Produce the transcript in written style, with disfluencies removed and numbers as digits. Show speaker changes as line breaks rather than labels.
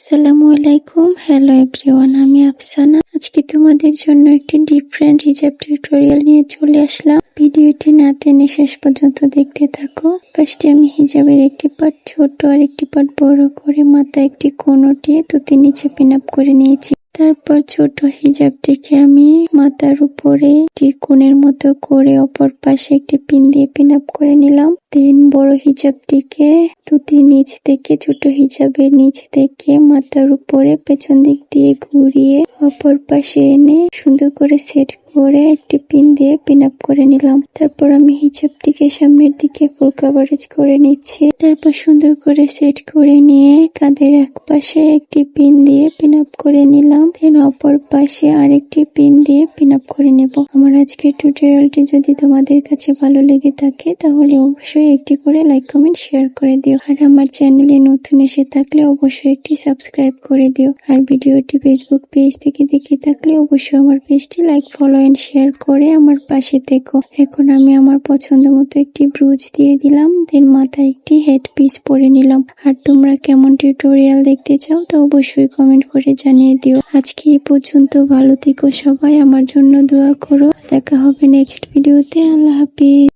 আসসালামু আলাইকুম। Hello everyone, আমি আফসানা। আজকে তোমাদের জন্য একটি ডিফারেন্ট হিজাব টিউটোরিয়াল নিয়ে চলে আসলাম। ভিডিওটি না টেনে শেষ পর্যন্ত দেখতে থাকো। ফার্স্টে আমি হিজাবের একটি পার্ট ছোট আর একটি পার্ট বড় করে মাথায় একটি কোণ উঠিয়ে তুতি নিচে পিন আপ করে নিয়েছি। তারপর ছোট হিজাবটিকে আমি মাথার উপরে একটি কোণের মতো করে অপর পাশে একটি পিন দিয়ে পিন আপ করে নিলাম। দেন বড় হিজাবটিকে তুতির নিচ থেকে ছোট হিজাবের নিচ থেকে মাথার উপরে পেছন দিক দিয়ে ঘুরিয়ে অপর পাশে এনে সুন্দর করে সেট করে একটি পিন দিয়ে পিন আপ করে নিলাম। তারপর আমি হিজাবটিকে সামনের দিকে ফুল কভারেজ করে নিচ্ছি। তারপর সুন্দর করে সেট করে নিয়ে কাঁধের এক পাশে একটি পিন দিয়ে পিন আপ করে নিলাম। দেন অপর পাশে আরেকটি পিন দিয়ে পিন আপ করে নেব। আমার আজকের টিউটোরিয়ালটি যদি তোমাদের কাছে ভালো লেগে থাকে তাহলে অবশ্যই একটি করে লাইক কমেন্ট শেয়ার করে দিও। আর আমার চ্যানেলে নতুন এসে থাকলে অবশ্যই একটি সাবস্ক্রাইব করে দিও। আর ভিডিওটি ফেসবুক পেজ থেকে দেখে থাকলে অবশ্যই আমার পেজটি লাইক, ফলো এন্ড শেয়ার করে আমার পাশে থেকো। এখন আমি আমার পছন্দ মতো একটি ব্রুজ দিয়ে দিলাম। দেন মাথায় একটি হেড পিস পরে নিলাম। আর তোমরা কেমন টিউটোরিয়াল দেখতে চাও তা অবশ্যই কমেন্ট করে জানিয়ে দিও। আজকে এই পর্যন্ত, ভালো থেকো সবাই, আমার জন্য দোয়া করো। দেখা হবে নেক্সট ভিডিওতে। আল্লাহ হাফিজ।